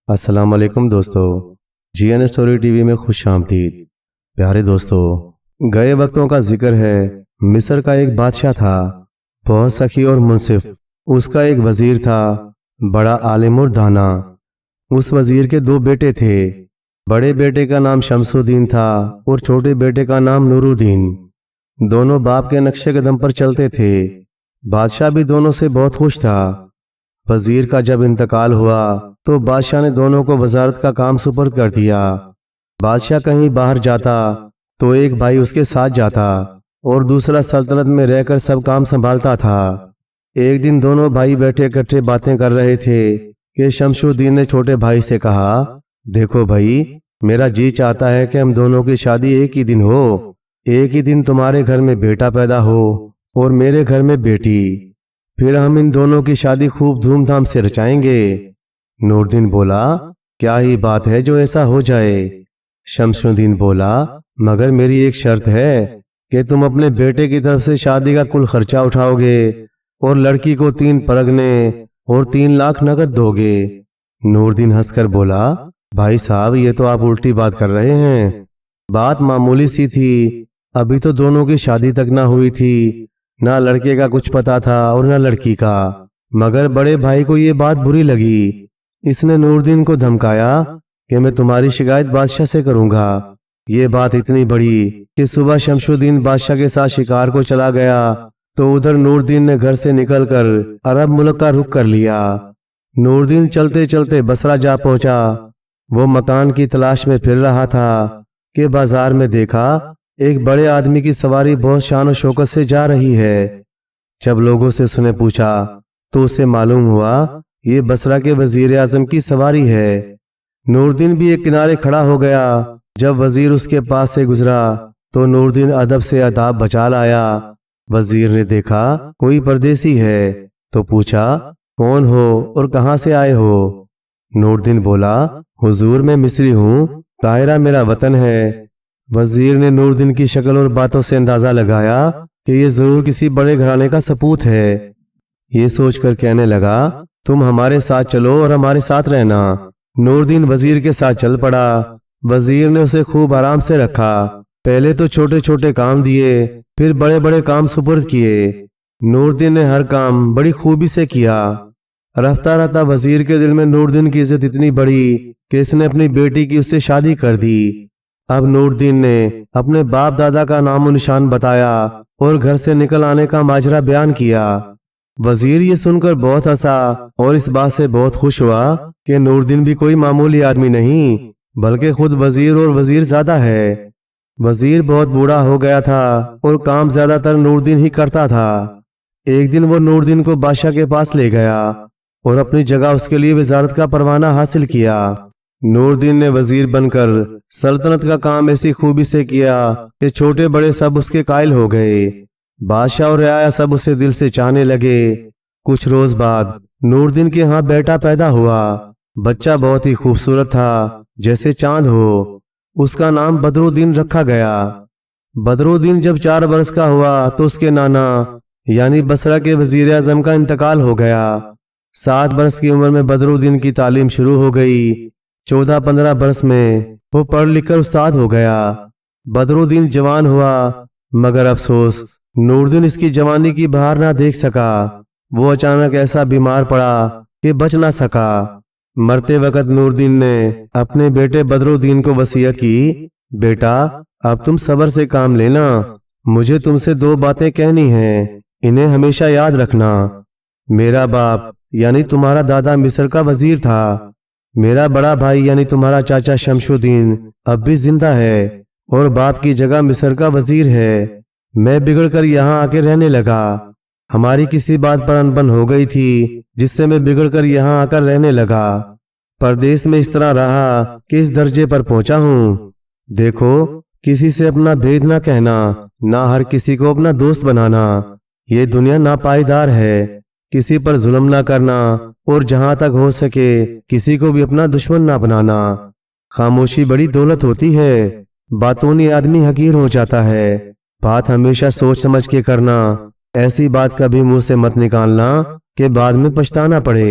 السلام علیکم دوستو، جی این اسٹوری ٹی وی میں خوش آمدید۔ پیارے دوستو، گئے وقتوں کا ذکر ہے۔ مصر کا ایک بادشاہ تھا، بہت سخی اور منصف۔ اس کا ایک وزیر تھا، بڑا عالم اور دانا۔ اس وزیر کے دو بیٹے تھے۔ بڑے بیٹے کا نام شمس الدین تھا اور چھوٹے بیٹے کا نام نور الدین۔ دونوں باپ کے نقشے قدم پر چلتے تھے۔ بادشاہ بھی دونوں سے بہت خوش تھا۔ وزیر کا جب انتقال ہوا تو بادشاہ نے دونوں کو وزارت کا کام سپرد کر دیا۔ بادشاہ کہیں باہر جاتا تو ایک بھائی اس کے ساتھ جاتا اور دوسرا سلطنت میں رہ کر سب کام سنبھالتا تھا۔ ایک دن دونوں بھائی بیٹھے اکٹھے باتیں کر رہے تھے کہ شمس الدین نے چھوٹے بھائی سے کہا، دیکھو بھائی، میرا جی چاہتا ہے کہ ہم دونوں کی شادی ایک ہی دن ہو۔ ایک ہی دن تمہارے گھر میں بیٹا پیدا ہو اور میرے گھر میں بیٹی، پھر ہم ان دونوں کی شادی خوب دھوم دھام سے رچائیں گے۔ نور الدین بولا، کیا ہی بات ہے جو ایسا ہو جائے۔ شمس الدین بولا، مگر میری ایک شرط ہے کہ تم اپنے بیٹے کی طرف سے شادی کا کل خرچہ اٹھاؤ گے اور لڑکی کو 3 پرگنے اور 3 لاکھ نقد دو گے۔ نور الدین ہنس کر بولا، بھائی صاحب، یہ تو آپ الٹی بات کر رہے ہیں۔ بات معمولی سی تھی، ابھی تو دونوں کی شادی تک نہ ہوئی تھی۔ نہ لڑکے کا کچھ پتا تھا اور نہ لڑکی کا، مگر بڑے بھائی کو یہ بات بری لگی۔ اس نے نور الدین کو دھمکایا کہ میں تمہاری شکایت بادشاہ سے کروں گا۔ یہ بات اتنی بڑی کہ صبح شمس الدین بادشاہ کے ساتھ شکار کو چلا گیا تو ادھر نور الدین نے گھر سے نکل کر عرب ملک کا رخ کر لیا۔ نور الدین چلتے چلتے بصرہ جا پہنچا۔ وہ مکان کی تلاش میں پھر رہا تھا کہ بازار میں دیکھا ایک بڑے آدمی کی سواری بہت شان و شوکت سے جا رہی ہے۔ جب لوگوں سے اس نے پوچھا تو اسے معلوم ہوا یہ بصرہ کے وزیر اعظم کی سواری ہے۔ نور الدین بھی ایک کنارے کھڑا ہو گیا۔ جب وزیر اس کے پاس سے گزرا تو نور الدین ادب سے آداب بچا لایا۔ وزیر نے دیکھا کوئی پردیسی ہے تو پوچھا، کون ہو اور کہاں سے آئے ہو؟ نور الدین بولا، حضور میں مصری ہوں، قاہرہ میرا وطن ہے۔ وزیر نے نور الدین کی شکل اور باتوں سے اندازہ لگایا کہ یہ ضرور کسی بڑے گھرانے کا سپوت ہے۔ یہ سوچ کر کہنے لگا، تم ہمارے ساتھ چلو اور ہمارے ساتھ رہنا۔ نور الدین وزیر کے ساتھ چل پڑا۔ وزیر نے اسے خوب آرام سے رکھا۔ پہلے تو چھوٹے چھوٹے کام دیے، پھر بڑے بڑے کام سپرد کیے۔ نور الدین نے ہر کام بڑی خوبی سے کیا۔ رفتہ رفتہ وزیر کے دل میں نور الدین کی عزت اتنی بڑھی کہ اس نے اپنی بیٹی کی اس سے شادی کر دی۔ اب نور الدین نے اپنے باپ دادا کا نام و نشان بتایا اور گھر سے نکل آنے کا ماجرا بیان کیا۔ وزیر یہ سن کر بہت ہنسا اور اس بات سے بہت خوش ہوا کہ نور الدین بھی کوئی معمولی آدمی نہیں بلکہ خود وزیر اور وزیر زادہ ہے۔ وزیر بہت بوڑھا ہو گیا تھا اور کام زیادہ تر نور الدین ہی کرتا تھا۔ ایک دن وہ نور الدین کو بادشاہ کے پاس لے گیا اور اپنی جگہ اس کے لیے وزارت کا پروانہ حاصل کیا۔ نور الدین نے وزیر بن کر سلطنت کا کام ایسی خوبی سے کیا کہ چھوٹے بڑے سب اس کے قائل ہو گئے۔ بادشاہ اور رعایا سب اسے دل سے چاہنے لگے۔ کچھ روز بعد نور الدین کے ہاں بیٹا پیدا ہوا۔ بچہ بہت ہی خوبصورت تھا، جیسے چاند ہو۔ اس کا نام بدر الدین رکھا گیا۔ بدر الدین جب 4 برس کا ہوا تو اس کے نانا یعنی بصرہ کے وزیر اعظم کا انتقال ہو گیا۔ 7 برس کی عمر میں بدر الدین کی تعلیم شروع ہو گئی۔ 14-15 برس میں وہ پڑھ لکھ کر استاد ہو گیا۔ بدر الدین جوان ہوا، مگر افسوس نور الدین اس کی جوانی کی بہار نہ دیکھ سکا۔ وہ اچانک ایسا بیمار پڑا کہ بچ نہ سکا۔ مرتے وقت نور الدین نے اپنے بیٹے بدر الدین کو وصیت کی، بیٹا اب تم صبر سے کام لینا، مجھے تم سے 2 باتیں کہنی ہیں، انہیں ہمیشہ یاد رکھنا۔ میرا باپ یعنی تمہارا دادا مصر کا وزیر تھا۔ میرا بڑا بھائی یعنی تمہارا چاچا شمس الدین اب بھی زندہ ہے اور باپ کی جگہ مصر کا وزیر ہے۔ میں بگڑ کر یہاں آ کے رہنے لگا۔ ہماری کسی بات پر انبن ہو گئی تھی جس سے میں بگڑ کر یہاں آ کر رہنے لگا۔ پردیس میں اس طرح رہا کہ اس درجے پر پہنچا ہوں۔ دیکھو، کسی سے اپنا بھید نہ کہنا، نہ ہر کسی کو اپنا دوست بنانا۔ یہ دنیا ناپائیدار ہے۔ کسی پر ظلم نہ کرنا اور جہاں تک ہو سکے کسی کو بھی اپنا دشمن نہ بنانا۔ خاموشی بڑی دولت ہوتی ہے۔ باتونی آدمی حقیر ہو جاتا ہے۔ بات ہمیشہ سوچ سمجھ کے کرنا۔ ایسی بات کبھی منہ سے مت نکالنا کہ بعد میں پچھتانا پڑے۔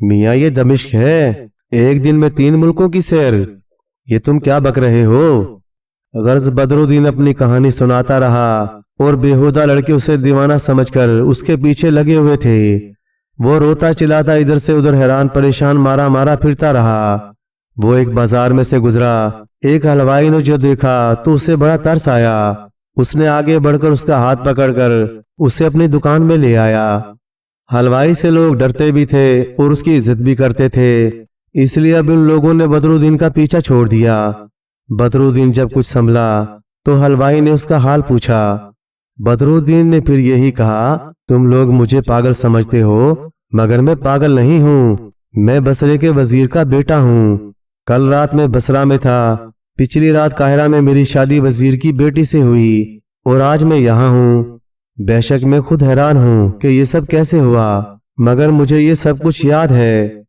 میاں یہ دمشق ہے، ایک دن میں 3 ملکوں کی سیر، یہ تم کیا بک رہے ہو؟ غرض بدرالدین اپنی کہانی سناتا رہا اور بیہودہ لڑکے اسے دیوانہ سمجھ کر اس کے پیچھے لگے ہوئے تھے۔ وہ روتا چلاتا ادھر سے ادھر حیران پریشان مارا مارا پھرتا رہا۔ وہ ایک بازار میں سے گزرا، ایک حلوائی نے جو دیکھا تو اسے بڑا ترس آیا۔ اس نے آگے بڑھ کر اس کا ہاتھ پکڑ کر اسے اپنی دکان میں لے آیا۔ حلوائی سے لوگ ڈرتے بھی تھے اور اس کی عزت بھی کرتے تھے، اس لیے اب ان لوگوں نے بدرالدین کا پیچھا چھوڑ دیا۔ بدرالدین جب کچھ سنبھلا تو حلوائی نے اس کا حال پوچھا۔ بدرالدین نے پھر یہی کہا، تم لوگ مجھے پاگل سمجھتے ہو مگر میں پاگل نہیں ہوں، میں بصرے کے وزیر کا بیٹا ہوں۔ کل رات میں بصرہ میں تھا، پچھلی رات قاہرہ میں میری شادی وزیر کی بیٹی سے ہوئی اور آج میں یہاں ہوں۔ بے شک میں خود حیران ہوں کہ یہ سب کیسے ہوا، مگر مجھے یہ سب کچھ یاد ہے۔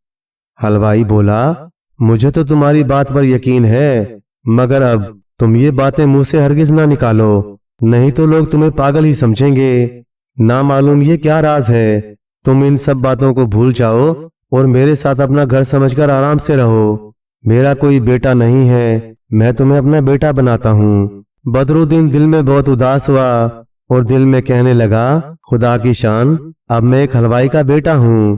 حلوائی بولا، مجھے تو تمہاری بات پر یقین ہے، مگر اب تم یہ باتیں منہ سے ہرگز نہ نکالو، نہیں تو لوگ تمہیں پاگل ہی سمجھیں گے۔ نہ معلوم یہ کیا راز ہے، تم ان سب باتوں کو بھول جاؤ اور میرے ساتھ اپنا گھر سمجھ کر آرام سے رہو۔ میرا کوئی بیٹا نہیں ہے، میں تمہیں اپنا بیٹا بناتا ہوں۔ بدرالدین دل میں بہت اداس ہوا اور دل میں کہنے لگا، خدا کی شان، اب میں ایک حلوائی کا بیٹا ہوں۔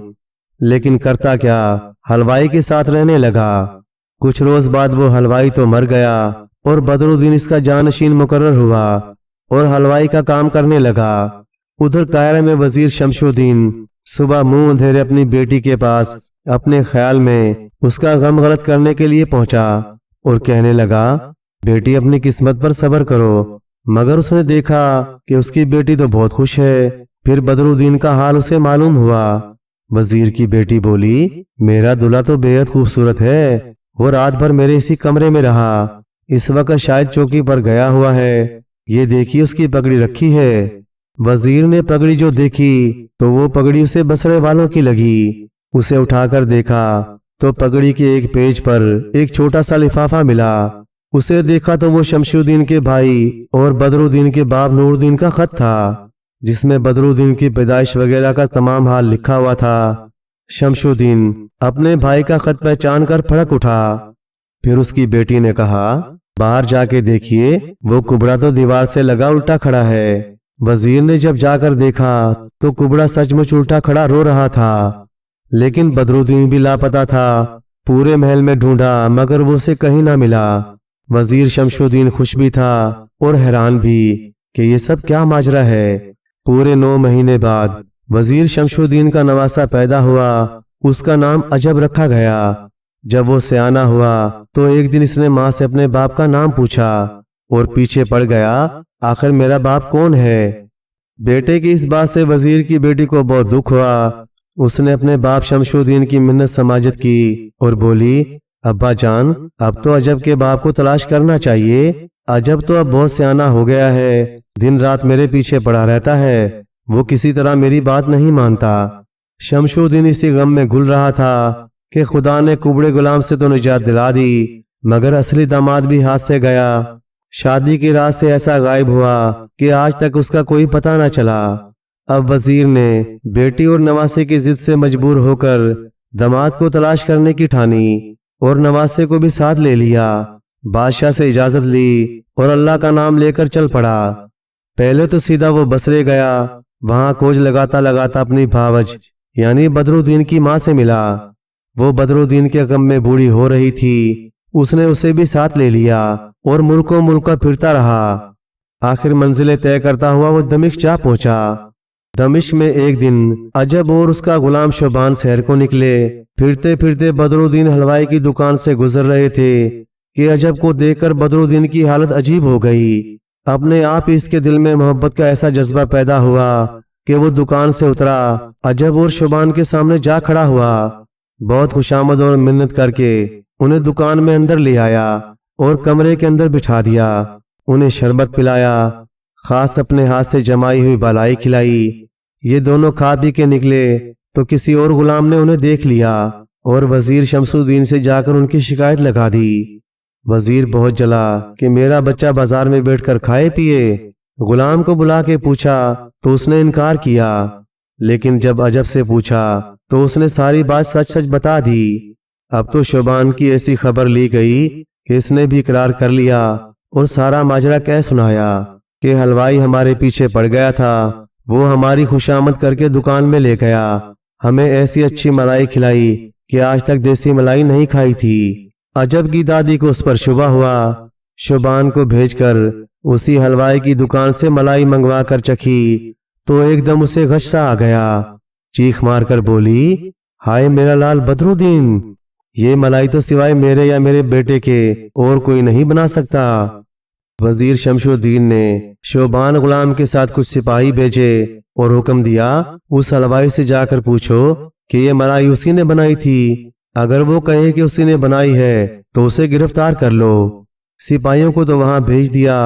لیکن کرتا کیا، حلوائی کے ساتھ رہنے لگا۔ کچھ روز بعد وہ حلوائی تو مر گیا اور بدرالدین اس کا جانشین مقرر ہوا اور حلوائی کا کام کرنے لگا۔ ادھر قاہرہ میں وزیر شمش الدین صبح منہ اندھیرے اپنی بیٹی کے پاس اپنے خیال میں اس کا غم غلط کرنے کے لیے پہنچا اور کہنے لگا، بیٹی اپنی قسمت پر صبر کرو۔ مگر اس نے دیکھا کہ اس کی بیٹی تو بہت خوش ہے۔ پھر بدرالدین کا حال اسے معلوم ہوا۔ وزیر کی بیٹی بولی، میرا دلہا تو بے حد خوبصورت ہے، وہ رات بھر میرے اسی کمرے میں رہا، اس وقت شاید چوکی پر گیا ہوا ہے، یہ دیکھیے اس کی پگڑی رکھی ہے۔ وزیر نے پگڑی جو دیکھی تو وہ پگڑی اسے بصرے والوں کی لگی۔ اسے اٹھا کر دیکھا تو پگڑی کے ایک پیج پر ایک چھوٹا سا لفافہ ملا۔ اسے دیکھا تو وہ شمش الدین کے بھائی اور بدرالدین کے باپ نور الدین کا خط تھا، جس میں بدرالدین کی پیدائش وغیرہ کا تمام حال لکھا ہوا تھا۔ شمش الدین اپنے بھائی کا خط پہچان کر پھڑک اٹھا۔ پھر اس کی بیٹی نے کہا، باہر جا کے دیکھیے، وہ کبڑا تو دیوار سے لگا الٹا کھڑا ہے۔ وزیر نے جب جا کر دیکھا تو کبڑا سچ مچ الٹا کھڑا رو رہا تھا، لیکن بدرالدین بھی لاپتہ تھا۔ پورے محل میں ڈھونڈا مگر وہ اسے کہیں نہ ملا۔ وزیر شمش الدین خوش بھی تھا اور حیران بھی کہ یہ سب کیا ماجرا ہے۔ پورے 9 مہینے بعد وزیر شمش الدین کا نواسا پیدا ہوا، اس کا نام عجب رکھا گیا۔ جب وہ سیانہ ہوا تو ایک دن اس نے ماں سے اپنے باپ کا نام پوچھا اور پیچھے پڑ گیا، آخر میرا باپ کون ہے؟ بیٹے کی اس بات سے وزیر کی بیٹی کو بہت دکھ ہوا۔ اس نے اپنے باپ شمش الدین کی منت سماجت کی اور بولی، ابا جان، اب تو عجب کے باپ کو تلاش کرنا چاہیے، عجب تو اب بہت سیانہ ہو گیا ہے، دن رات میرے پیچھے پڑا رہتا ہے، وہ کسی طرح میری بات نہیں مانتا۔ شمش الدین اسی غم میں گھل رہا تھا کہ خدا نے کبڑے غلام سے تو نجات دلا دی، مگر اصلی داماد بھی ہاتھ سے گیا۔ شادی کی رات سے ایسا غائب ہوا کہ آج تک اس کا کوئی پتہ نہ چلا۔ اب وزیر نے بیٹی اور نواسے کی ضد سے مجبور ہو کر داماد کو تلاش کرنے کی ٹھانی اور نواسے کو بھی ساتھ لے لیا۔ بادشاہ سے اجازت لی اور اللہ کا نام لے کر چل پڑا۔ پہلے تو سیدھا وہ بصرے گیا، وہاں کھوج لگاتا لگاتا اپنی بھاوج یعنی بدرالدین کی ماں سے ملا۔ وہ بدرالدین کے غم میں بوڑھی ہو رہی تھی، اس نے اسے بھی ساتھ لے لیا اور ملکوں ملکہ پھرتا رہا۔ آخر منزلیں طے کرتا ہوا وہ دمشق جا پہنچا۔ دمشق میں ایک دن عجب اور اس کا غلام شوبان سیر کو نکلے۔ پھرتے پھرتے بدرالدین حلوائی کی دکان سے گزر رہے تھے کہ عجب کو دیکھ کر بدرالدین کی حالت عجیب ہو گئی۔ اپنے آپ ہی اس کے دل میں محبت کا ایسا جذبہ پیدا ہوا کہ وہ دکان سے اترا، عجب اور شوبان کے سامنے جا کھڑا ہوا۔ بہت خوشامد اور منت کر کے انہیں دکان میں اندر لے آیا اور کمرے کے اندر بٹھا دیا۔ انہیں شربت پلایا، خاص اپنے ہاتھ سے جمائی ہوئی بالائی کھلائی۔ یہ دونوں کھا پی کے نکلے تو کسی اور غلام نے انہیں دیکھ لیا اور وزیر شمس الدین سے جا کر ان کی شکایت لگا دی۔ وزیر بہت جلا کہ میرا بچہ بازار میں بیٹھ کر کھائے پیے۔ غلام کو بلا کے پوچھا تو اس نے انکار کیا، لیکن جب عجب سے پوچھا تو اس نے ساری بات سچ سچ بتا دی۔ اب تو شوبان کی ایسی خبر لی گئی کہ اس نے بھی اقرار کر لیا اور سارا ماجرا کہہ سنایا کہ حلوائی ہمارے پیچھے پڑ گیا تھا، وہ ہماری خوشامد کر کے دکان میں لے گیا، ہمیں ایسی اچھی ملائی کھلائی کہ آج تک دیسی ملائی نہیں کھائی تھی۔ عجب کی دادی کو اس پر شبہ ہوا، شوبان کو بھیج کر اسی حلوائی کی دکان سے ملائی منگوا کر چکھی تو ایک دم اسے غصہ آ گیا، چیخ مار کر بولی، ہائے میرا لال بدرالدین، یہ ملائی تو سوائے میرے یا میرے بیٹے کے اور کوئی نہیں بنا سکتا۔ وزیر شمش الدین نے شوبان غلام کے ساتھ کچھ سپاہی بھیجے اور حکم دیا، اس حلوائی سے جا کر پوچھو کہ یہ ملائی اسی نے بنائی تھی، اگر وہ کہے کہ اسی نے بنائی ہے تو اسے گرفتار کر لو۔ سپاہیوں کو تو وہاں بھیج دیا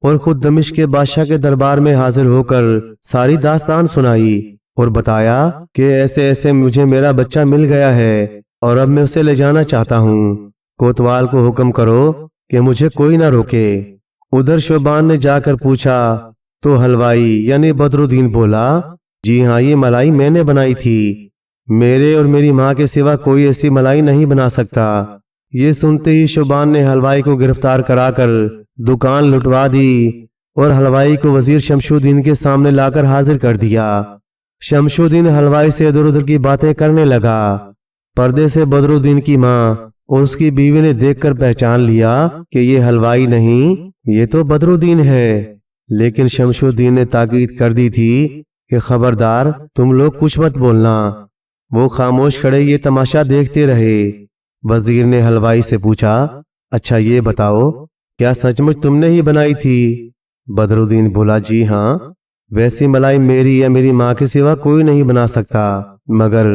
اور خود دمشق کے بادشاہ کے دربار میں حاضر ہو کر ساری داستان سنائی اور بتایا کہ ایسے ایسے مجھے میرا بچہ مل گیا ہے اور اب میں اسے لے جانا چاہتا ہوں، کوتوال کو حکم کرو کہ مجھے کوئی نہ روکے۔ ادھر شوبان نے جا کر پوچھا تو حلوائی یعنی بدرالدین بولا، جی ہاں یہ ملائی میں نے بنائی تھی، میرے اور میری ماں کے سوا کوئی ایسی ملائی نہیں بنا سکتا۔ یہ سنتے ہی شوبان نے حلوائی کو گرفتار کرا کر دکان لٹوا دی اور حلوائی کو وزیر شمش الدین کے سامنے لا کر حاضر کر دیا۔ شمش الدین حلوائی سے ادھر ادھر کی باتیں کرنے لگا۔ پردے سے بدرالدین کی ماں اور اس کی بیوی نے دیکھ کر پہچان لیا کہ یہ حلوائی نہیں، یہ تو بدرالدین ہے، لیکن شمش الدین نے تاکید کر دی تھی کہ خبردار تم لوگ کچھ مت بولنا۔ وہ خاموش کھڑے یہ تماشا دیکھتے رہے۔ وزیر نے حلوائی سے پوچھا، اچھا یہ بتاؤ کیا سچ مچ تم نے ہی بنائی تھی؟ بدرالدین بولا، جی ہاں، ویسی ملائی میری یا میری ماں کے سوا کوئی نہیں بنا سکتا، مگر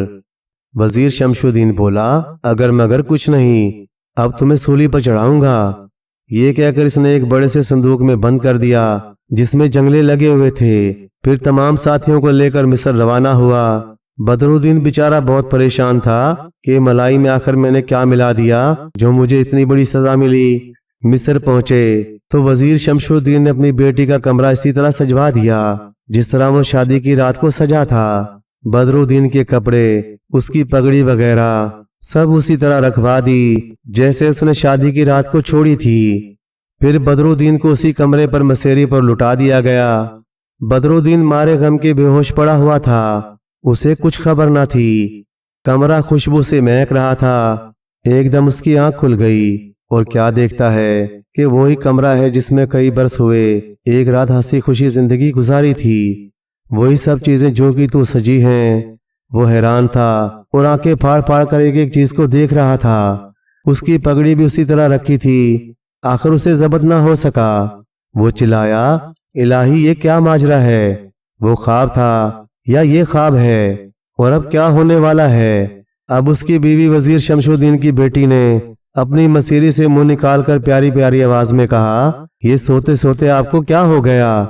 وزیر شمش الدین بولا، اگر مگر کچھ نہیں، اب تمہیں سولی پر چڑھاؤں گا۔ یہ کہہ کر اس نے ایک بڑے سے صندوق میں بند کر دیا جس میں جنگلے لگے ہوئے تھے، پھر تمام ساتھیوں کو لے کر مصر روانہ ہوا۔ بدرالدین بیچارہ بہت پریشان تھا کہ ملائی میں آخر میں نے کیا ملا دیا جو مجھے اتنی بڑی سزا ملی۔ مصر پہنچے تو وزیر شمش الدین نے اپنی بیٹی کا کمرہ اسی طرح سجوا دیا جس طرح وہ شادی کی رات کو سجا تھا۔ بدرالدین کے کپڑے، اس کی پگڑی وغیرہ سب اسی طرح رکھوا دی جیسے اس نے شادی کی رات کو چھوڑی تھی۔ پھر بدرالدین کو اسی کمرے پر مسیری پر لٹا دیا گیا۔ بدرالدین مارے غم کے بے ہوش پڑا ہوا تھا، اسے کچھ خبر نہ تھی۔ کمرہ خوشبو سے مہک رہا تھا۔ ایک دم اس کی آنکھ کھل گئی اور کیا دیکھتا ہے کہ وہی کمرہ ہے جس میں کئی برس ہوئے ایک رات ہنسی خوشی زندگی گزاری تھی، وہی سب چیزیں جو کہ تو سجی ہیں۔ وہ حیران تھا اور آنکھیں پھاڑ پھاڑ کر ایک ایک چیز کو دیکھ رہا تھا۔ اس کی پگڑی بھی اسی طرح رکھی تھی، آخر اسے ضبط نہ ہو سکا۔ وہ چلایا، الہی یہ کیا ماجرا ہے؟ وہ خواب تھا یا یہ خواب ہے؟ اور اب کیا ہونے والا ہے؟ اب اس کی بیوی وزیر شمش الدین کی بیٹی نے اپنی مسیری سے منہ نکال کر پیاری پیاری آواز میں کہا، یہ سوتے سوتے آپ کو کیا ہو گیا؟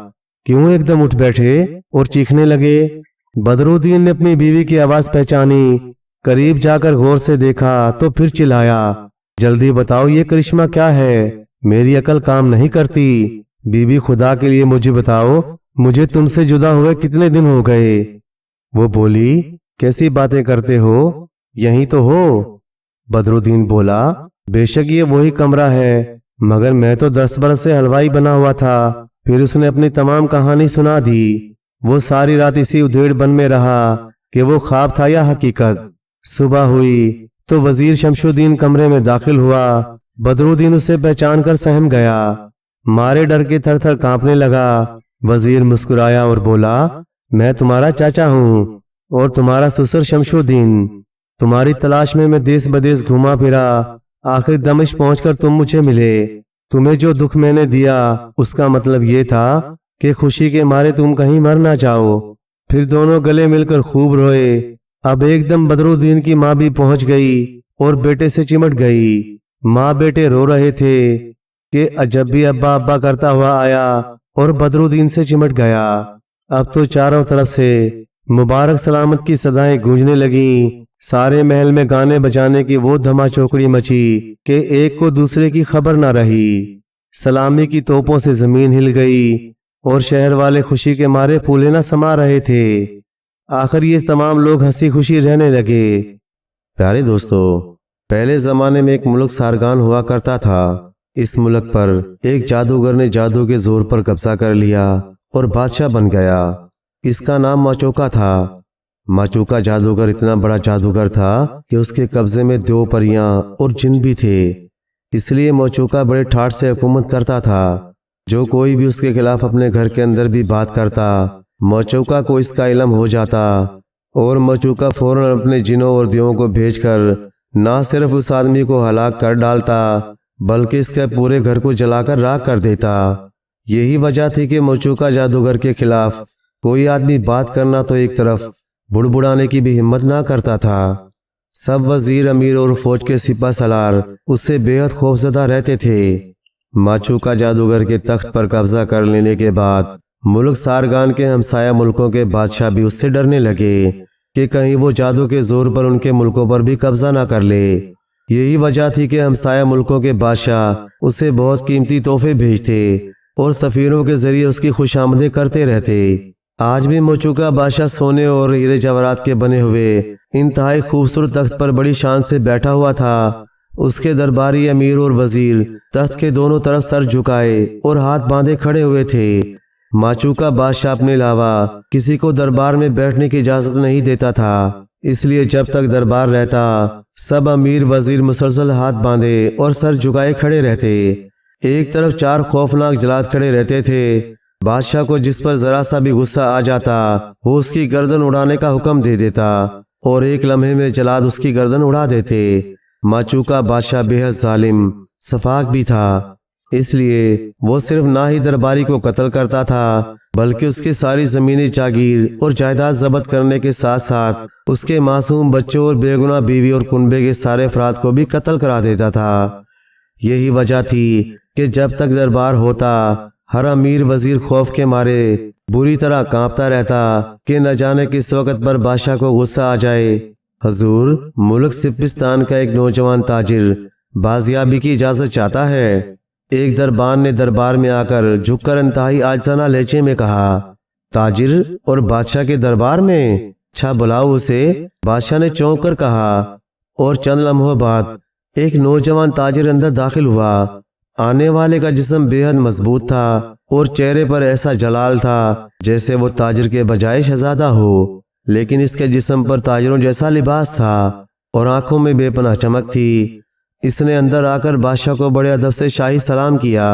کیوں ایک دم اٹھ بیٹھے اور چیخنے لگے؟ بدرالدین نے اپنی بیوی کی آواز پہچانی، قریب جا کر غور سے دیکھا تو پھر چلایا، جلدی بتاؤ یہ کرشمہ کیا ہے؟ میری عقل کام نہیں کرتی۔ بیوی خدا کے لیے مجھے بتاؤ، مجھے تم سے جدا ہوئے کتنے دن ہو گئے؟ وہ بولی، کیسی باتیں کرتے ہو، یہیں تو ہو۔ بدرالدین بولا، بے شک یہ وہی کمرہ ہے، مگر میں تو 10 برس سے حلوائی بنا ہوا تھا۔ پھر اس نے اپنی تمام کہانی سنا دی۔ وہ ساری رات اسی ادھیڑ بن میں رہا کہ وہ خواب تھا یا حقیقت۔ صبح ہوئی تو وزیر شمش الدین کمرے میں داخل ہوا۔ بدرالدین اسے پہچان کر سہم گیا، مارے ڈر کے تھر تھر کانپنے لگا۔ وزیر مسکرایا اور بولا، میں تمہارا چاچا ہوں اور تمہارا سسر شمش الدین، تمہاری تلاش میں دیس بدیس گھوما پھرا، آخر دمشق پہنچ کر تم مجھے ملے۔ تمہیں جو دکھ میں نے دیا اس کا مطلب یہ تھا کہ خوشی کے مارے تم کہیں مر نہ جاؤ۔ پھر دونوں گلے مل کر خوب روئے۔ اب ایک دم بدرالدین کی ماں بھی پہنچ گئی اور بیٹے سے چمٹ گئی۔ ماں بیٹے رو رہے تھے کہ عجب بھی ابا ابا کرتا ہوا آیا اور بدرالدین سے چمٹ گیا۔ اب تو چاروں طرف سے مبارک سلامت کی صدائیں گونجنے لگیں۔ سارے محل میں گانے بجانے کی وہ دھما چوکڑی مچی کہ ایک کو دوسرے کی خبر نہ رہی۔ سلامی کی توپوں سے زمین ہل گئی اور شہر والے خوشی کے مارے پھولے نہ سما رہے تھے۔ آخر یہ تمام لوگ ہنسی خوشی رہنے لگے۔ پیارے دوستو، پہلے زمانے میں ایک ملک سارگان ہوا کرتا تھا۔ اس ملک پر ایک جادوگر نے جادو کے زور پر قبضہ کر لیا اور بادشاہ بن گیا۔ اس کا نام ماچوکا تھا۔ ماچوکا جادوگر اتنا بڑا جادوگر تھا کہ اس کے قبضے میں 2 پریاں اور جن بھی تھے، اس لیے ماچوکا بڑے ٹھاٹ سے حکومت کرتا تھا۔ جو کوئی بھی اس کے خلاف اپنے گھر کے اندر بھی بات کرتا، ماچوکا کو اس کا علم ہو جاتا اور ماچوکا فوراً اپنے جنوں اور دیووں کو بھیج کر نہ صرف اس آدمی کو ہلاک کر ڈالتا بلکہ اس کے پورے گھر کو جلا کر راکھ کر دیتا۔ یہی وجہ تھی کہ ماچوکا جادوگر کے خلاف کوئی آدمی بات کرنا تو ایک طرف بڑبڑانے کی بھی ہمت نہ کرتا تھا۔ سب وزیر، امیر اور فوج کے سپہ سالار اس سے بے حد خوفزدہ رہتے تھے۔ ماچوکا جادوگر کے تخت پر قبضہ کر لینے کے بعد ملک سارگان کے ہمسایہ ملکوں کے بادشاہ بھی اس سے ڈرنے لگے کہ کہیں وہ جادو کے زور پر ان کے ملکوں پر بھی قبضہ نہ کر لے۔ یہی وجہ تھی کہ ہمسایہ ملکوں کے بادشاہ اسے بہت قیمتی تحفے بھیجتے اور سفیروں کے ذریعے اس کی خوش آمدید کرتے رہتے۔ آج بھی ماچوکا بادشاہ سونے اور ہیرے جواہرات کے بنے ہوئے انتہائی خوبصورت تخت پر بڑی شان سے بیٹھا ہوا تھا۔ اس کے درباری، امیر اور وزیر تخت کے دونوں طرف سر جھکائے اور ہاتھ باندھے کھڑے ہوئے تھے۔ ماچوکا بادشاہ اپنے علاوہ کسی کو دربار میں بیٹھنے کی اجازت نہیں دیتا تھا، اس لیے جب تک دربار رہتا سب امیر وزیر مسلسل ہاتھ باندھے اور سر جھکائے کھڑے رہتے۔ ایک طرف 4 خوفناک جلاد کھڑے رہتے تھے۔ بادشاہ کو جس پر ذرا سا بھی غصہ آ جاتا وہ اس کی گردن اڑانے کا حکم دے دیتا اور ایک لمحے میں جلاد اس کی گردن اڑا دیتے۔ ماچوکا بادشاہ بے حد ظالم سفاک بھی تھا، اس لیے وہ صرف نہ ہی درباری کو قتل کرتا تھا بلکہ اس کی ساری زمینی جاگیر اور جائیداد ضبط کرنے کے ساتھ ساتھ اس کے معصوم بچوں اور بے گناہ بیوی اور کنبے کے سارے افراد کو بھی قتل کرا دیتا تھا۔ یہی وجہ تھی کہ جب تک دربار ہوتا ہر امیر وزیر خوف کے مارے بری طرح کانپتا رہتا کہ نہ جانے کس وقت پر بادشاہ کو غصہ آ جائے۔ حضور، ملک سپستان کا ایک نوجوان تاجر بازیابی کی اجازت چاہتا ہے۔ ایک دربان نے دربار میں آ کر جھک کر انتہائی عاجزانہ لہجے میں کہا۔ تاجر اور بادشاہ کے دربار میں؟ اچھا بلاؤ اسے، بادشاہ نے چونک کر کہا، اور چند لمحوں بعد ایک نوجوان تاجر اندر داخل ہوا۔ آنے والے کا جسم بے حد مضبوط تھا اور چہرے پر ایسا جلال تھا جیسے وہ تاجر کے بجائے شہزادہ ہو، لیکن اس کے جسم پر تاجروں جیسا لباس تھا اور آنکھوں میں بے پناہ چمک تھی۔ اس نے اندر آ کر بادشاہ کو بڑے ادب سے شاہی سلام کیا۔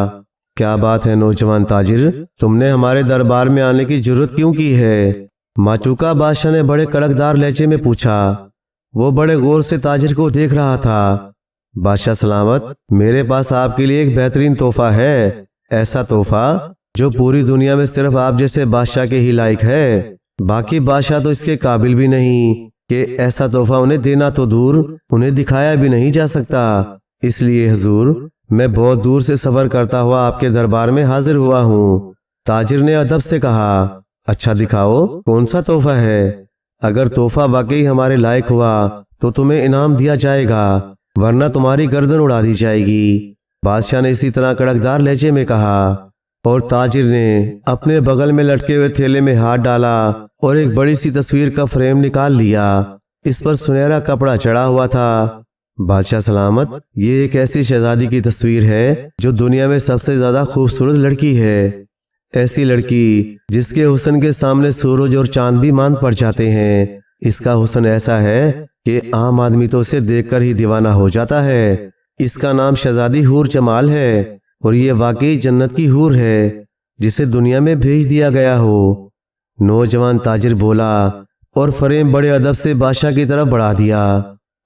کیا بات ہے نوجوان تاجر، تم نے ہمارے دربار میں آنے کی جرت کیوں کی ہے؟ ماچوکا بادشاہ نے بڑے کڑکدار لہجے میں پوچھا۔ وہ بڑے غور سے تاجر کو دیکھ رہا تھا۔ بادشاہ سلامت، میرے پاس آپ کے لیے ایک بہترین تحفہ ہے، ایسا تحفہ جو پوری دنیا میں صرف آپ جیسے بادشاہ کے ہی لائق ہے۔ باقی بادشاہ تو اس کے قابل بھی نہیں کہ ایسا تحفہ انہیں دینا تو دور، انہیں دکھایا بھی نہیں جا سکتا۔ اس لیے حضور، میں بہت دور سے سفر کرتا ہوا آپ کے دربار میں حاضر ہوا ہوں۔ تاجر نے ادب سے کہا۔ اچھا دکھاؤ، کون سا تحفہ ہے؟ اگر تحفہ واقعی ہمارے لائق ہوا تو تمہیں انعام دیا جائے گا، ورنہ تمہاری گردن اڑا دی جائے گی۔ بادشاہ نے اسی طرح کڑکدار لہجے میں کہا، اور تاجر نے اپنے بغل میں لٹکے ہوئے تھیلے میں ہاتھ ڈالا اور ایک بڑی سی تصویر کا فریم نکال لیا۔ اس پر سنہرا کپڑا چڑھا ہوا تھا۔ بادشاہ سلامت، یہ ایک ایسی شہزادی کی تصویر ہے جو دنیا میں سب سے زیادہ خوبصورت لڑکی ہے۔ ایسی لڑکی جس کے حسن کے سامنے سورج اور چاند بھی ماند پڑ جاتے ہیں۔ اس کا حسن ایسا ہے کہ عام آدمی تو اسے دیکھ کر ہی دیوانہ ہو جاتا ہے۔ اس کا نام شہزادی حور جمال ہے اور یہ واقعی جنت کی حور ہے جسے دنیا میں بھیج دیا گیا ہو۔ نوجوان تاجر بولا اور فریم بڑے ادب سے بادشاہ کی طرف بڑھا دیا۔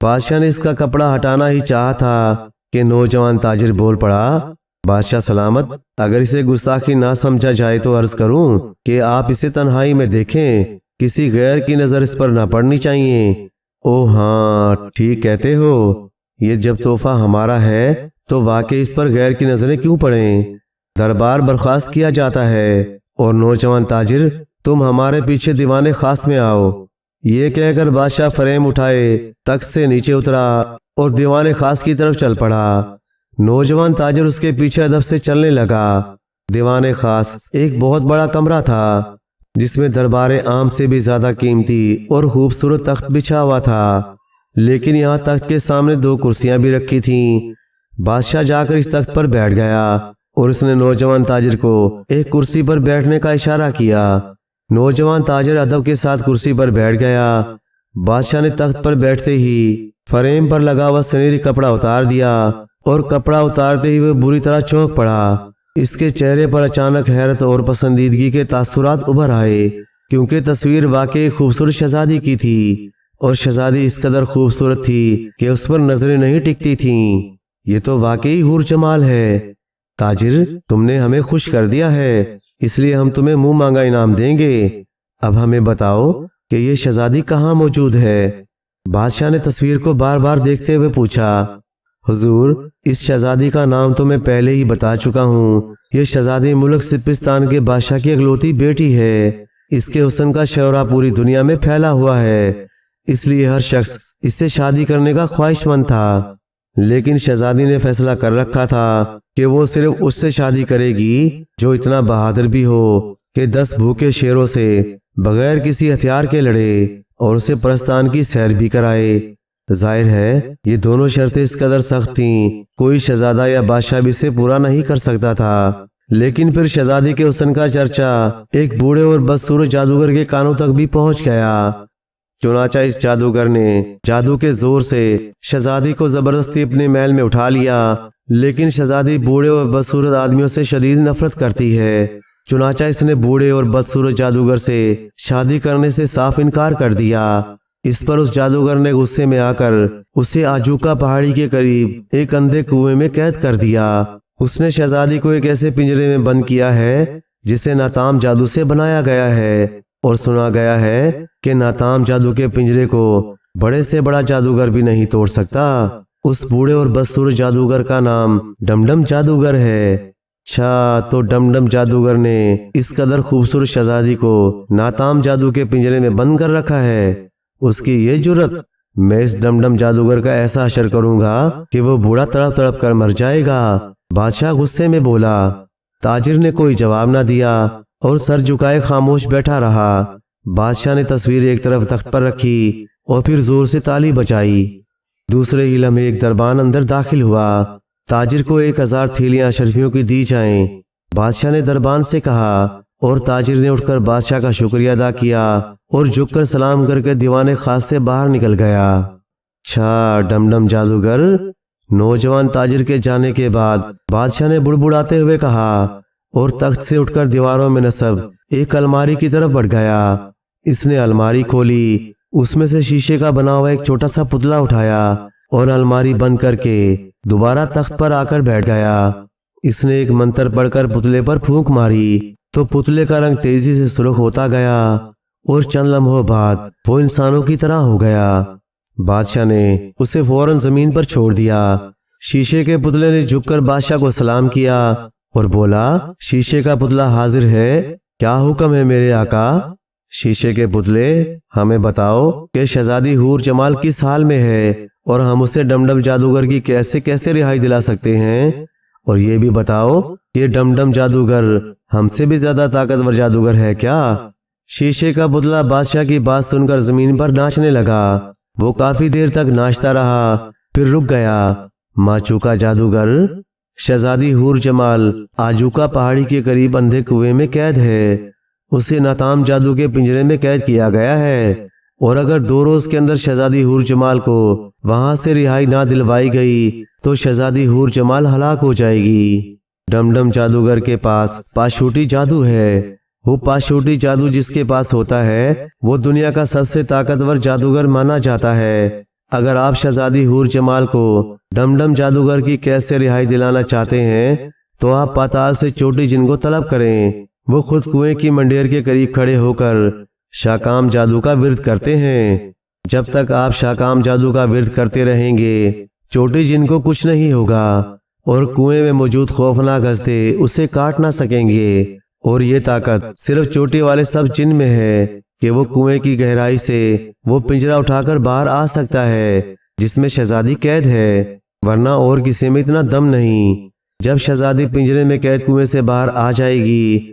بادشاہ نے اس کا کپڑا ہٹانا ہی چاہا تھا کہ نوجوان تاجر بول پڑا، بادشاہ سلامت، اگر اسے گستاخی نہ سمجھا جائے تو عرض کروں کہ آپ اسے تنہائی میں دیکھیں، کسی غیر کی نظر اس پر نہ پڑنی چاہیے۔ او ہاں، ٹھیک کہتے ہو، یہ جب تحفہ ہمارا ہے تو واقعی اس پر غیر کی نظریں کیوں پڑیں؟ دربار برخاست کیا جاتا ہے اور نوجوان تاجر، تم ہمارے پیچھے دیوان خاص میں آؤ۔ یہ کہہ کر بادشاہ فریم اٹھائے تخت سے نیچے اترا اور دیوان خاص کی طرف چل پڑا۔ نوجوان تاجر اس کے پیچھے ادب سے چلنے لگا۔ دیوان خاص ایک بہت بڑا کمرہ تھا۔ جس میں دربار عام سے بھی زیادہ قیمتی اور خوبصورت تخت بچھا ہوا تھا، لیکن یہاں تخت کے سامنے 2 کرسیاں بھی رکھی تھیں۔ بادشاہ جا کر اس تخت پر بیٹھ گیا اور اس نے نوجوان تاجر کو ایک کرسی پر بیٹھنے کا اشارہ کیا۔ نوجوان تاجر ادب کے ساتھ کرسی پر بیٹھ گیا۔ بادشاہ نے تخت پر بیٹھتے ہی فریم پر لگا ہوا سنہری کپڑا اتار دیا اور کپڑا اتارتے ہی وہ بری طرح چونک پڑا۔ اس کے چہرے پر اچانک حیرت اور پسندیدگی کے تاثرات ابھر آئے، کیونکہ تصویر واقعی خوبصورت شہزادی کی تھی، اور شہزادی اس قدر خوبصورت تھی کہ اس پر نظریں نہیں ٹکتی تھیں۔ یہ تو واقعی حور جمال ہے۔ تاجر، تم نے ہمیں خوش کر دیا ہے، اس لیے ہم تمہیں منہ مانگا انعام دیں گے۔ اب ہمیں بتاؤ کہ یہ شہزادی کہاں موجود ہے؟ بادشاہ نے تصویر کو بار بار دیکھتے ہوئے پوچھا۔ حضور، اس شہزادی کا نام تو میں پہلے ہی بتا چکا ہوں۔ یہ شہزادی ملک سپستان کے بادشاہ کی اکلوتی بیٹی ہے۔ اس کے حسن کا شعرہ پوری دنیا میں پھیلا ہوا ہے، اس لیے ہر شخص اس سے شادی کرنے کا خواہش مند تھا۔ لیکن شہزادی نے فیصلہ کر رکھا تھا کہ وہ صرف اس سے شادی کرے گی جو اتنا بہادر بھی ہو کہ 10 بھوکے شیروں سے بغیر کسی ہتھیار کے لڑے اور اسے پرستان کی سیر بھی کرائے۔ ظاہر ہے یہ دونوں شرطیں اس قدر سخت تھیں، کوئی شہزادہ یا بادشاہ بھی اسے پورا نہیں کر سکتا تھا۔ لیکن پھر شہزادی کے حسن کا چرچا ایک بوڑھے اور بدصورت جادوگر کے کانوں تک بھی پہنچ گیا۔ چنانچہ اس جادوگر نے جادو کے زور سے شہزادی کو زبردستی اپنے محل میں اٹھا لیا، لیکن شہزادی بوڑھے اور بدصورت آدمیوں سے شدید نفرت کرتی ہے۔ چنانچہ اس نے بوڑھے اور بدصورت جادوگر سے شادی کرنے سے صاف انکار کر دیا۔ اس پر اس جادوگر نے غصے میں آ کر اسے آجوکا پہاڑی کے قریب ایک اندھے کنویں میں قید کر دیا۔ اس نے شہزادی کو ایک ایسے پنجرے میں بند کیا ہے جسے ناتام جادو سے بنایا گیا ہے، اور سنا گیا ہے کہ ناتام جادو کے پنجرے کو بڑے سے بڑا جادوگر بھی نہیں توڑ سکتا۔ اس بوڑھے اور بدصورت جادوگر کا نام ڈمڈم جادوگر ہے۔ اچھا، تو ڈمڈم جادوگر نے اس قدر خوبصورت شہزادی کو ناتام جادو کے پنجرے میں بند کر رکھا ہے۔ اس کی یہ جرت! میں اس ڈمڈم جادوگر کا ایسا حشر کروں گا کہ وہ بوڑھا تڑپ تڑپ کر مر جائے گا۔ بادشاہ غصے میں بولا۔ تاجر نے کوئی جواب نہ دیا اور سر جھکائے خاموش بیٹھا رہا۔ بادشاہ نے تصویر ایک طرف تخت پر رکھی اور پھر زور سے تالی بجائی۔ دوسرے ہی لمحے ایک دربان اندر داخل ہوا۔ تاجر کو 1000 تھیلیاں اشرفیوں کی دی جائیں۔ بادشاہ نے دربان سے کہا، اور تاجر نے اٹھ کر بادشاہ کا شکریہ ادا کیا اور جھک کر سلام کر کے دیوان خاص سے باہر نکل گیا۔ اچھا ڈمڈم جادوگر! نوجوان تاجر کے جانے کے بعد بادشاہ نے بڑبڑاتے ہوئے کہا، اور تخت سے اٹھ کر دیواروں میں نصب ایک الماری کی طرف بڑھ گیا۔ اس نے الماری کھولی، اس میں سے شیشے کا بنا ہوا ایک چھوٹا سا پتلا اٹھایا اور الماری بند کر کے دوبارہ تخت پر آ کر بیٹھ گیا۔ اس نے ایک منتر پڑھ کر پتلے پر پھونک ماری تو پتلے کا رنگ تیزی سے سرخ ہوتا گیا اور چند لمحوں بعد وہ انسانوں کی طرح ہو گیا۔ بادشاہ نے اسے فوراً زمین پر چھوڑ دیا۔ شیشے کے پتلے نے جھک کر بادشاہ کو سلام کیا اور بولا، شیشے کا پتلا حاضر ہے، کیا حکم ہے میرے آقا؟ شیشے کے پتلے، ہمیں بتاؤ کہ شہزادی حور جمال کس حال میں ہے اور ہم اسے ڈمڈم جادوگر کی کیسے رہائی دلا سکتے ہیں، اور یہ بھی بتاؤ کہ ڈمڈم جادوگر ہم سے بھی زیادہ طاقتور جادوگر ہے کیا؟ شیشے کا پتلا بادشاہ کی بات سن کر زمین پر ناچنے لگا۔ وہ کافی دیر تک ناچتا رہا، پھر رک گیا۔ ماچوکا جادوگر، شہزادی حور جمال آجوکا پہاڑی کے قریب اندھے کنویں میں قید ہے۔ اسے ناتام جادو کے پنجرے میں قید کیا گیا ہے، اور اگر 2 روز کے اندر شہزادی حور جمال کو وہاں سے رہائی نہ دلوائی گئی تو شہزادی حور جمال ہلاک ہو جائے گی۔ ڈمڈم جادوگر کے پاس پاشوٹی جادو ہے۔ وہ پاشوٹی جادو جس کے پاس ہوتا ہے وہ دنیا کا سب سے طاقتور جادوگر مانا جاتا ہے۔ اگر آپ شہزادی حور جمال کو ڈمڈم جادوگر کی قید سے رہائی دلانا چاہتے ہیں تو آپ پاتال سے چوٹی جن کو طلب کریں۔ وہ خود کنویں کی منڈیر کے قریب کھڑے ہو کر شاکام جادو کا ورد کرتے ہیں۔ جب تک آپ شاکام جادو کا ورد کرتے رہیں گے چوٹی جن کو کچھ نہیں ہوگا، اور کنویں میں موجود خوفناک ہستے اسے کاٹ نہ سکیں گے۔ اور یہ طاقت صرف چوٹی والے سب جن میں ہے کہ وہ کنویں کی گہرائی سے وہ پنجرا اٹھا کر باہر آ سکتا ہے جس میں شہزادی قید ہے، ورنہ اور کسی میں اتنا دم نہیں۔ جب شہزادی پنجرے میں قید کنویں سے باہر آ جائے گی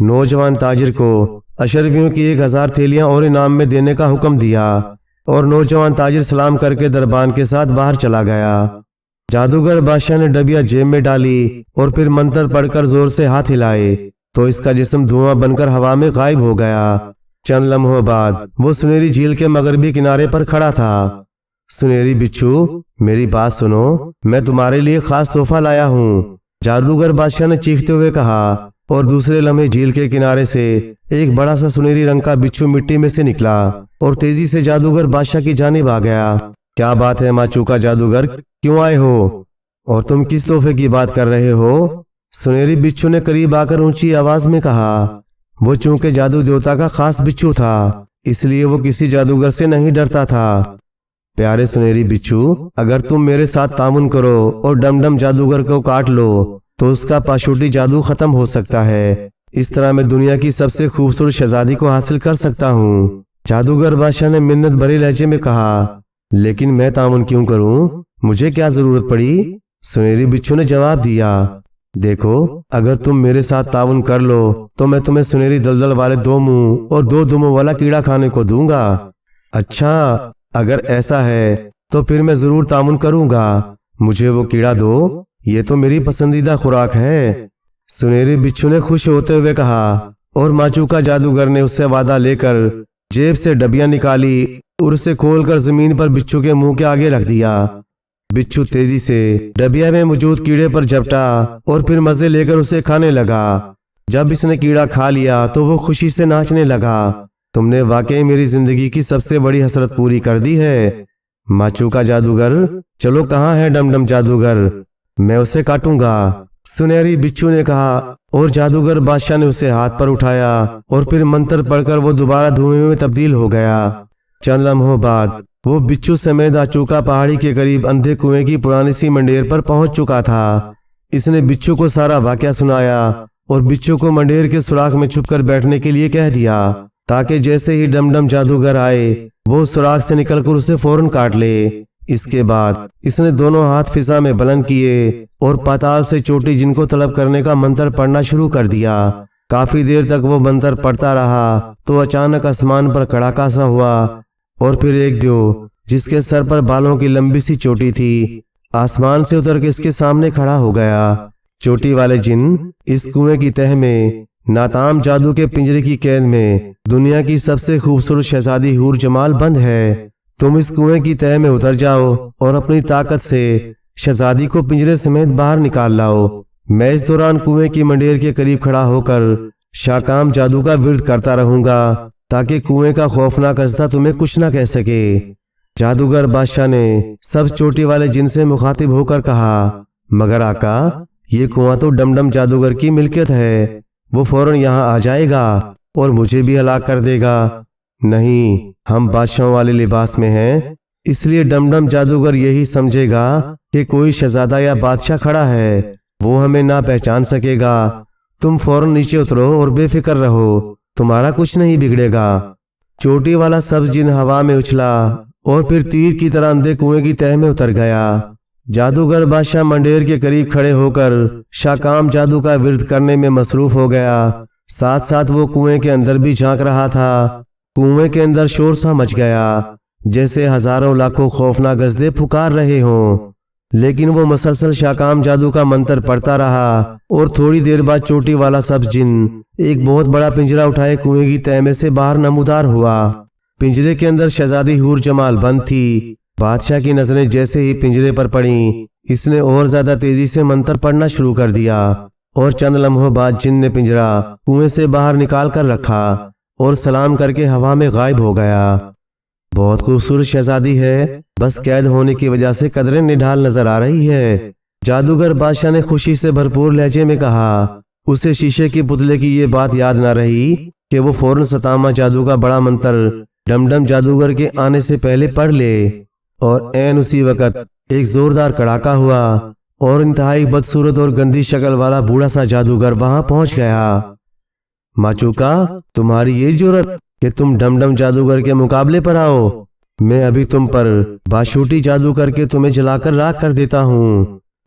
نوجوان تاجر کو اشرفیوں کی 1000 تھیلیاں اور انعام میں دینے کا حکم دیا اور نوجوان تاجر سلام کر کے دربان کے ساتھ باہر چلا گیا۔ جادوگر بادشاہ نے ڈبیا جیب میں ڈالی اور پھر منتر پڑھ کر زور سے ہاتھ ہلائے تو اس کا جسم دھواں بن کر ہوا میں غائب ہو گیا۔ چند لمحوں بعد وہ سنہری جھیل کے مغربی کنارے پر کھڑا تھا۔ سنہری بچھو، میری بات سنو، میں تمہارے لیے خاص تحفہ لایا ہوں، جادوگر بادشاہ نے چیختے ہوئے کہا، اور دوسرے لمحے جھیل کے کنارے سے ایک بڑا سا سنہری رنگ کا بچھو مٹی میں سے نکلا اور تیزی سے جادوگر بادشاہ کی جانب آ گیا۔ کیا بات ہے ماچوکا جادوگر، کیوں آئے ہو اور تم کس تحفے کی بات کر رہے ہو؟ سنہری بچھو نے قریب آ کر اونچی آواز میں کہا۔ وہ چونکہ جادو دیوتا کا خاص بچھو تھا اس لیے وہ کسی جادوگر سے نہیں ڈرتا تھا۔ پیارے سنہری بچھو، اگر تم میرے ساتھ تعاون کرو اور ڈم ڈم جادوگر کو کاٹ لو تو اس کا پاشوٹی جادو ختم ہو سکتا ہے، اس طرح میں دنیا کی سب سے خوبصورت شہزادی کو حاصل کر سکتا ہوں۔ جادوگر بادشاہ نے منت بھرے لہجے میں کہا، لیکن میں تعاون کیوں کروں؟ مجھے کیا ضرورت پڑی؟ سنہری بچھو نے جواب دیا، دیکھو، اگر تم میرے ساتھ تعاون کر لو تو میں تمہیں سنہری دلدل والے 2 منہ اور 2 دموں والا کیڑا کھانے کو دوں گا۔ اچھا، اگر ایسا ہے تو پھر میں ضرور تعاون کروں گا، مجھے وہ کیڑا دو، یہ تو میری پسندیدہ خوراک ہے۔ سنہری بچھو نے خوش ہوتے ہوئے کہا اور ماچوکا جادوگر نے اس سے وعدہ لے کر جیب سے ڈبیا نکالی اور اسے کھول کر زمین پر بچھو کے منہ کے آگے رکھ دیا۔ بچھو تیزی سے ڈبیا میں موجود کیڑے پر جھپٹا اور پھر مزے لے کر اسے کھانے لگا۔ جب اس نے کیڑا کھا لیا تو وہ خوشی سے ناچنے لگا۔ تم نے واقعی میری زندگی کی سب سے بڑی حسرت پوری کر دی ہے ماچوکا جادوگر۔ چلو، کہاں ہے ڈم ڈم جادوگر؟ میں اسے کاٹوں گا، سنہری بچھو نے کہا، اور جادوگر بادشاہ نے اسے ہاتھ پر اٹھایا اور پھر منتر پڑھ کر وہ دوبارہ دھوئیں میں تبدیل ہو گیا۔ چند لمحوں بعد وہ بچھو سمیت آچوکا پہاڑی کے قریب اندھے کنویں کی پرانی سی منڈیر پر پہنچ چکا تھا۔ اس نے بچھو کو سارا واقعہ سنایا اور بچھو کو منڈیر کے سوراخ میں چھپ کر بیٹھنے کے لیے کہہ دیا تاکہ جیسے ہی ڈم ڈم جادوگر آئے وہ سوراخ سے نکل کر اسے فوراً کاٹ لے۔ اس کے بعد اس نے دونوں ہاتھ فضا میں بلند کیے اور پاتال سے چوٹی جن کو طلب کرنے کا منتر پڑھنا شروع کر دیا۔ کافی دیر تک وہ منتر پڑھتا رہا تو اچانک آسمان پر کڑاکا سا ہوا اور پھر ایک دیو جس کے سر پر بالوں کی لمبی سی چوٹی تھی آسمان سے اتر کے اس کے سامنے کھڑا ہو گیا۔ چوٹی والے جن، اس کنویں کی تہ میں ناتام جادو کے پنجرے کی قید میں دنیا کی سب سے خوبصورت شہزادی حور جمال بند ہے۔ تم اس کنویں کی تہ میں اتر جاؤ اور اپنی طاقت سے شہزادی کو پنجرے سمیت باہر نکال لاؤ۔ میں اس دوران کنویں کی منڈیر کے قریب کھڑا ہو کر شاکام جادو کا ورد کرتا رہوں گا تاکہ کنویں کا خوفناک اژدھا تمہیں کچھ نہ کہہ سکے۔ جادوگر بادشاہ نے سب چوٹی والے جن سے مخاطب ہو کر کہا، مگر آقا، یہ کنواں تو ڈم ڈم جادوگر کی ملکیت ہے، وہ فوراً یہاں آ جائے گا اور مجھے بھی ہلاک کر دے گا۔ نہیں، ہم بادشاہوں والے لباس میں ہیں، اس لیے ڈم ڈم جادوگر یہی سمجھے گا کہ کوئی شہزادہ یا بادشاہ کھڑا ہے، وہ ہمیں نہ پہچان سکے گا۔ تم فوراً نیچے اترو اور بے فکر رہو، تمہارا کچھ نہیں بگڑے گا۔ چوٹی والا سبز جن ہوا میں اچھلا اور پھر تیر کی طرح اندھے کنویں کی تہ میں اتر گیا۔ جادوگر بادشاہ منڈیر کے قریب کھڑے ہو کر شاکام جادو کا ورد کرنے میں مصروف ہو گیا، ساتھ ساتھ وہ کنویں کے اندر بھی جھانک رہا تھا۔ کنویں کے اندر شور سا مچ گیا جیسے ہزاروں لاکھوں خوفناک اژدھے پکار رہے ہوں، لیکن وہ مسلسل شاکام جادو کا منتر پڑھتا رہا اور تھوڑی دیر بعد چوٹی والا سبز جن ایک بہت بڑا پنجرا اٹھائے کنویں کی تہ میں سے باہر نمودار ہوا۔ پنجرے کے اندر شہزادی حور جمال بند تھی۔ بادشاہ کی نظریں جیسے ہی پنجرے پر پڑیں، اس نے اور زیادہ تیزی سے منتر پڑھنا شروع کر دیا اور چند لمحوں بعد جن نے پنجرا کنویں سے باہر نکال کر رکھا اور سلام کر کے ہوا میں غائب ہو گیا۔ بہت خوبصورت شہزادی ہے، بس قید ہونے کی وجہ سے قدریں نڈھال نظر آ رہی ہے، جادوگر بادشاہ نے خوشی سے بھرپور لہجے میں کہا۔ اسے شیشے کے پتلے کی یہ بات یاد نہ رہی کہ وہ فوراً ستامہ جادو کا بڑا منتر ڈم ڈم جادوگر کے آنے سے پہلے پڑھ لے، اور عین اسی وقت ایک زوردار کڑاکا ہوا اور انتہائی بدصورت اور گندی شکل والا بوڑھا سا جادوگر وہاں پہنچ گیا۔ ماچوکا، تمہاری یہ جرت کہ تم ڈم ڈم جادوگر کے مقابلے پر آؤ، میں ابھی تم پر باشوٹی جادو کر کے تمہیں جلا کر راکھ کر دیتا ہوں،